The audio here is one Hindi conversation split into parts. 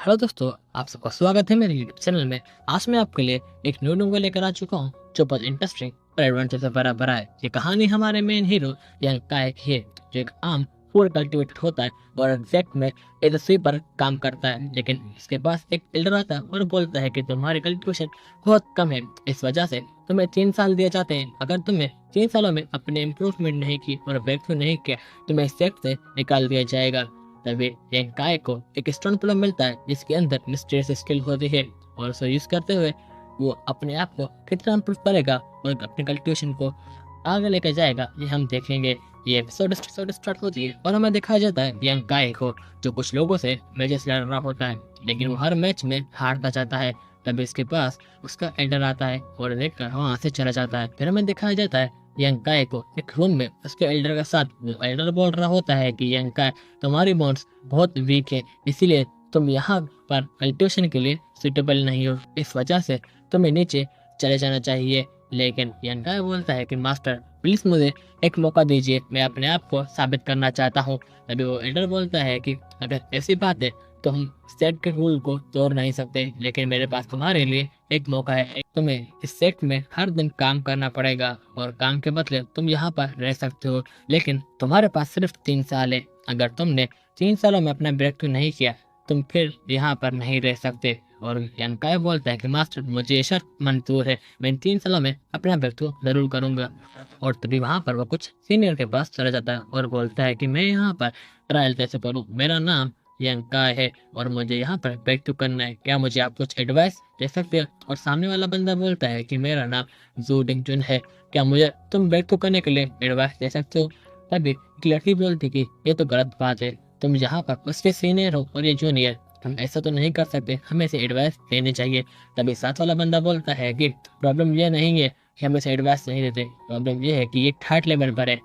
हेलो दोस्तों, आप सबका स्वागत है मेरे यूट्यूब चैनल में। आज मैं आपके लिए एक न्यू नोवेल लेकर आ चुका हूँ जो बहुत इंटरेस्टिंग और एडवेंचर से भरा भरा है। ये कहानी हमारे मेन हीरो यंग काय की है, जो एक आम पूर कल्टिवेटेड होता है और एग्जैक्ट में एज स्वीपर काम करता है। लेकिन इसके पास एक एल्डर आता है और बोलता है कि तुम्हारी कल्टिवेशन बहुत कम है, इस वजह से तुम्हें 3 साल दिए जाते हैं। अगर तुम्हें 3 सालों में अपने इम्प्रूवमेंट नहीं की और ब्रेक थ्रू नहीं किया, तुम्हें इस सेट से निकाल दिया जाएगा। तभी यंग काय को एक स्टोन प्लम मिलता है जिसके अंदर मिस्टीरियस स्किल होती है, और उसे यूज करते हुए वो अपने आप को कितना इम्प्रूव करेगा और अपने कल्टिवेशन को आगे लेकर जाएगा, ये हम देखेंगे। ये एपिसोड स्टार्ट होती है और हमें दिखाया जाता है यंग काय को जो कुछ लोगों से मैचेस लड़ रहा होता है, लेकिन वो हर मैच में हारता जाता है। तभी इसके पास उसका एल्डर आता है और देखकर वहाँ से चला जाता है। फिर हमें दिखाया जाता है यंग काय को एक रूम में उसके एल्डर के साथ। वो एल्डर बोल रहा होता है कि यंग काय, तुम्हारी बोन्स बहुत वीक है, इसीलिए तुम यहाँ पर कल्टिवेशन के लिए सुटेबल नहीं हो, इस वजह से तुम्हें नीचे चले जाना चाहिए। लेकिन यंग काय बोलता है कि मास्टर प्लीज मुझे एक मौका दीजिए, मैं अपने आप को साबित करना चाहता हूँ। तभी वो एल्डर बोलता है कि अगर ऐसी बात है तो हम सेट के रूल को तोड़ नहीं सकते, लेकिन मेरे पास तुम्हारे लिए एक मौका है। तुम्हें इस सेट में हर दिन काम करना पड़ेगा और काम के बदले तुम यहाँ पर रह सकते हो, लेकिन तुम्हारे पास सिर्फ 3 साल है। अगर तुमने 3 सालों में अपना ब्रेक थ्रू नहीं किया, तुम फिर यहाँ पर नहीं रह सकते। और यंकाय बोलता है कि मास्टर मुझे ये शर्त मंजूर है, मैं इन 3 सालों में अपना ब्रेक थ्रू जरूर करूंगा। और तभी वहाँ पर वो कुछ सीनियर के पास चला जाता है और बोलता है कि मैं यहाँ पर ट्रायल कैसे करूँ, मेरा नाम यंकाय है और मुझे यहाँ पर ब्रेक थ्रू करना है, क्या मुझे आप कुछ एडवाइस दे सकते हो? और सामने वाला बंदा बोलता है कि मेरा नाम जू डिंगचुन है, क्या मुझे तुम ब्रेक थ्रू करने के लिए एडवाइस दे सकते हो? तभी एक लड़की बोलती कि ये तो गलत बात है, तुम यहाँ पर उसके सीनियर हो और ये जूनियर, हम ऐसा तो नहीं कर सकते, हमें इसे एडवाइस देनी चाहिए। तभी साथ वाला बंदा बोलता है कि प्रॉब्लम ये नहीं है कि हम इसे एडवाइस नहीं देते, प्रॉब्लम ये है कि ये 3rd लेवल पर है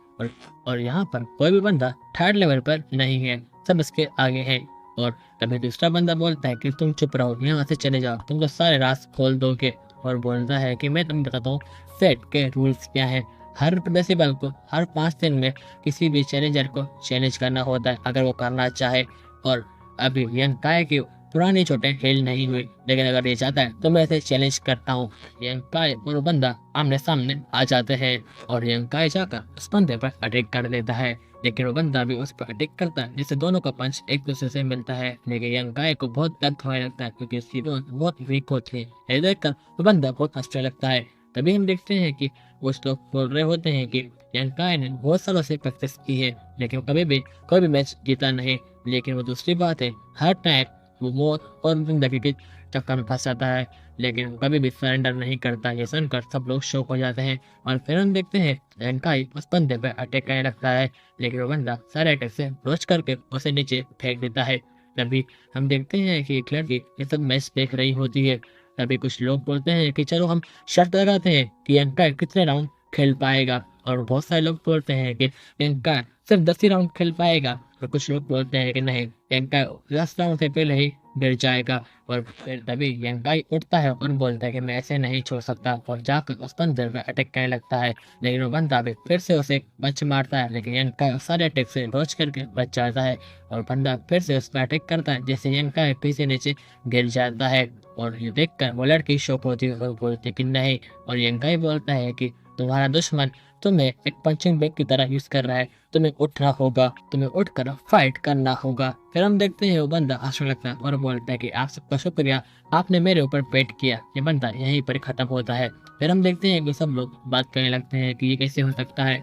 और यहाँ पर कोई भी बंदा 3rd लेवल पर नहीं है, सब इसके आगे है। और तभी दूसरा बंदा बोलता है कि तुम चुप रहो, यहाँ से चले जाओ, तुम तो सारे राज खोल दोगे। और बोलता है कि मैं तुम्हें बताता हूँ सेट के रूल्स क्या है। हर प्रिंसिपल को हर 5 दिन में किसी भी चैलेंजर को चैलेंज करना होता है अगर वो करना चाहे। और अभी यंग काय की पुरानी चोटें हील नहीं हुई, लेकिन अगर ये चाहता है तो मैं इसे चैलेंज करता हूँ। यंग काय और वो बंदा आमने सामने आ जाते हैं और यंग काय जाकर उस बंदे पर अटैक कर देता है, लेकिन वो बंदा भी उस पर अटैक करता है जिससे दोनों का पंच एक दूसरे से मिलता है। लेकिन यंग काय को बहुत दर्द होने लगता है क्योंकि उसकी बोन बहुत वीक होती है। ये देखकर वो बंदा बहुत हंसने लगता है। तभी हम देखते हैं कि कुछ लोग बोल रहे होते हैं कि यंग काय ने बहुत सालों से प्रैक्टिस की है, लेकिन कभी भी कोई भी मैच जीता नहीं। लेकिन वो दूसरी बात है, हर टाइम वो मौत और जिंदगी के चक्कर में फंस जाता है, लेकिन कभी भी सरेंडर नहीं करता। ये सुनकर सब लोग शौक हो जाते हैं और फिर हम देखते हैं यंग काय उस बंदे पर अटैक करने लगता है, लेकिन वो बंदा सारे अटैक से रोज करके उसे नीचे फेंक देता है। तभी हम देखते हैं कि एक लड़की ये सब मैच देख रही होती है। तभी कुछ लोग बोलते हैं कि चलो हम शर्त लगाते हैं कि यंग काय कितने राउंड खेल पाएगा, और बहुत सारे लोग बोलते हैं कि यंग काय सिर्फ 10 ही राउंड खेल पाएगा, और कुछ लोग बोलते हैं कि नहीं, यंग काय 10 राउंड से पहले ही गिर जाएगा। और फिर तभी यंग काय उठता है और बोलता है कि मैं ऐसे नहीं छोड़ सकता, और जाकर उस बंदर पर अटैक करने लगता है। लेकिन वो बंदा भी फिर से उसे पंच मारता है, लेकिन यंग काय सारे अटैक से डॉज करके बच जाता है और बंदा फिर से उस पर अटैक करता है, जैसे यंग काय फिर से नीचे गिर जाता है। और ये देखकर वो लड़की शॉक होती है और बोलती कि नहीं, और यंग काय बोलता है कि तुम्हारा दुश्मन तुम्हें एक पंचिंग बैग की तरह यूज कर रहा है, तुम्हें उठना होगा, तुम्हें उठकर फाइट करना होगा। फिर हम देखते हैं वो बंदा हंसने लगता है और बोलता है कि आप सबका शुक्रिया, आपने मेरे ऊपर पेट किया। ये बंदा यहीं पर खत्म होता है। फिर हम देखते हैं कि सब लोग बात करने लगते हैं कि ये कैसे हो सकता है।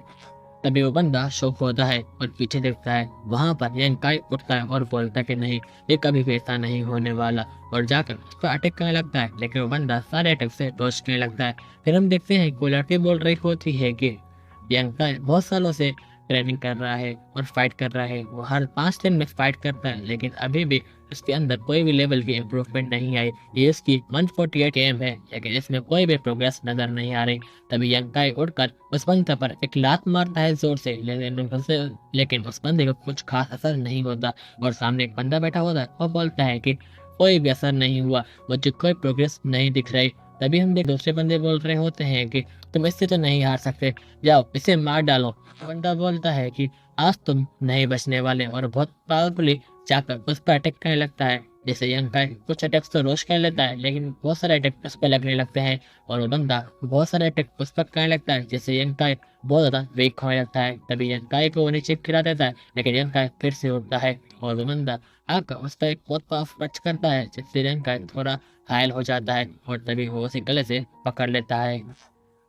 तभी वो बंदा शौक होता है और पीछे देखता है, वहां पर यंग काय उठता है और बोलता है कि नहीं, ये कभी भी ऐसा नहीं होने वाला, और जाकर उस पर अटैक करने लगता है, लेकिन वो बंदा सारे अटैक से डॉज करने लगता है। फिर हम देखते हैं कोई लड़की बोल रही होती है कि यंग काय बहुत सालों से ट्रेनिंग कर रहा है और फाइट कर रहा है, वो हर 5 दिन में फाइट करता है, लेकिन अभी भी उसके अंदर कोई भी लेवल की इम्प्रूवमेंट नहीं आई। ये इसकी 148 एम है, लेकिन इसमें कोई भी प्रोग्रेस नजर नहीं आ रही। तभी यंग काय उठकर उस बंदे पर एक लात मारता है जोर से, लेकिन उस बंदे को कुछ खास असर नहीं होता। और सामने एक बंदा बैठा होता है और बोलता है कि कोई भी असर नहीं हुआ, मुझे कोई प्रोग्रेस नहीं दिख रही। तभी हम देख दूसरे बंदे बोल रहे होते हैं कि तुम इससे तो नहीं हार सकते, जाओ इसे मार डालो। बंदा बोलता है कि आज तुम नहीं बचने वाले, और बहुत पावरफुली जाकर उस पर अटैक करने लगता है। जैसे यंग काय कुछ अटैक्स तो रोज कर लेता है, लेकिन बहुत सारे अटैक उस पर लगने लगते हैं और वो बंदा बहुत सारे अटैक उस पर करने लगता है, जैसे यंग काय बहुत ज़्यादा वीक होने लगता है। तभी यंग काय को वो नीचे गिरा देता है, लेकिन यंग काय फिर से उठता है और वो बंदा आकर उस पर एक बहुत पावरफुल टच करता है, जिससे यंग काय थोड़ा घायल हो जाता है और तभी वो उसे गले से पकड़ लेता है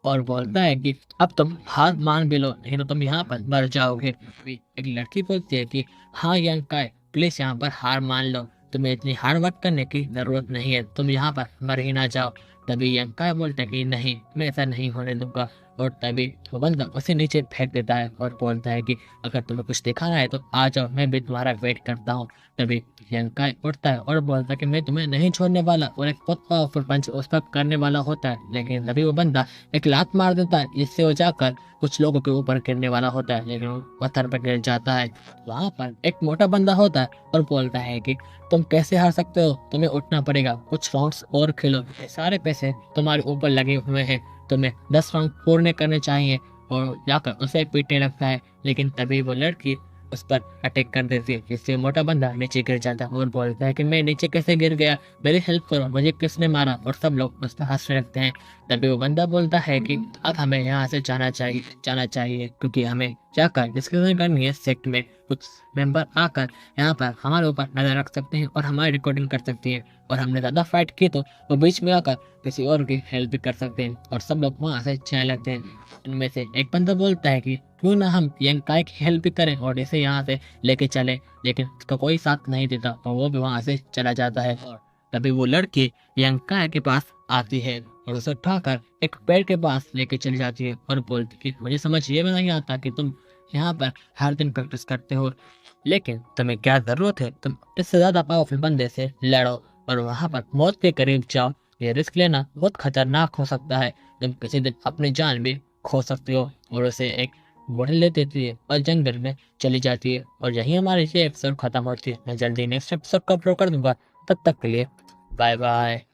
और बोलता है कि अब तुम हार मान भी लो, नहीं तो तुम यहाँ पर मर जाओगे। तभी एक लड़की बोलती है कि हाँ यंग काय, प्लीज यहाँ पर हार मान लो, तुम्हें इतनी हार्ड वर्क करने की जरूरत नहीं है, तुम यहाँ पर मर ही ना जाओ। तभी यंग काय बोलता है कि नहीं, मैं ऐसा नहीं होने दूंगा और तभी वो बंदा उसे नीचे फेंक देता है और बोलता है कि अगर तुम्हें कुछ दिखाना है तो आ जाओ, मैं भी तुम्हारा वेट करता हूँ। तभी यंग काय उठता है और बोलता है कि मैं तुम्हें नहीं छोड़ने वाला, और एक बहुत पावरफुल पंच उस पर करने वाला होता है, लेकिन तभी वो बंदा एक लात मार देता है, जिससे वो जाकर कुछ लोगों के ऊपर गिरने वाला होता है, लेकिन वो पत्थर पर गिर जाता है। वहाँ पर एक मोटा बंदा होता है और बोलता है कि तुम कैसे हार सकते हो, तुम्हें उठना पड़ेगा, कुछ राउंड्स और खेलो, ये सारे पैसे तुम्हारे ऊपर लगे हुए हैं, तुम्हें 10 राउंड पूरे करने चाहिए। और जाकर उसे पीटने लगता है, लेकिन तभी वो लड़की उस पर अटैक कर देती है, जिससे मोटा बंदा नीचे गिर जाता है और बोलता है कि मैं नीचे कैसे गिर गया, मेरी हेल्प करो, मुझे किसने मारा। और सब लोग उस पर हंसने लगते हैं। तभी वो बंदा बोलता है कि अब हमें यहाँ से जाना चाहिए क्योंकि हमें जाकर डिस्कशन करनी है सेक्ट में। कुछ मेंबर आकर यहाँ पर हमारे ऊपर नजर रख सकते हैं और हमारी रिकॉर्डिंग कर सकती है, और हमने ज़्यादा फाइट की तो वो बीच में आकर किसी और की हेल्प भी कर सकते हैं। और सब लोग वहाँ से जाने लगते हैं। इनमें से एक बंदा बोलता है कि क्यों ना हम यंग काय की हेल्प भी करें और इसे यहाँ से लेके चले, लेकिन उसका कोई साथ नहीं देता और वो भी वहाँ से चला जाता है। और तभी वो लड़की यंग काय के पास आती है और उसे उठाकर एक पेड़ के पास लेके चली जाती है और बोलती कि मुझे समझ ये भी नहीं आता कि तुम यहाँ पर हर दिन प्रैक्टिस करते हो, लेकिन तुम्हें क्या जरूरत है, तुम इससे ज्यादा पावरफुल बंदे से लड़ो और वहां पर मौत के करीब जाओ। ये रिस्क लेना बहुत खतरनाक हो सकता है, तुम किसी दिन अपनी जान भी खो सकते हो। और उसे एक बोतल ले देती है और जंगल में चली जाती है। और यही हमारी ये एपिसोड खत्म होती है। मैं जल्दी नेक्स्ट एपिसोड का अपलोड कर दूंगा, तब तक के लिए बाय बाय।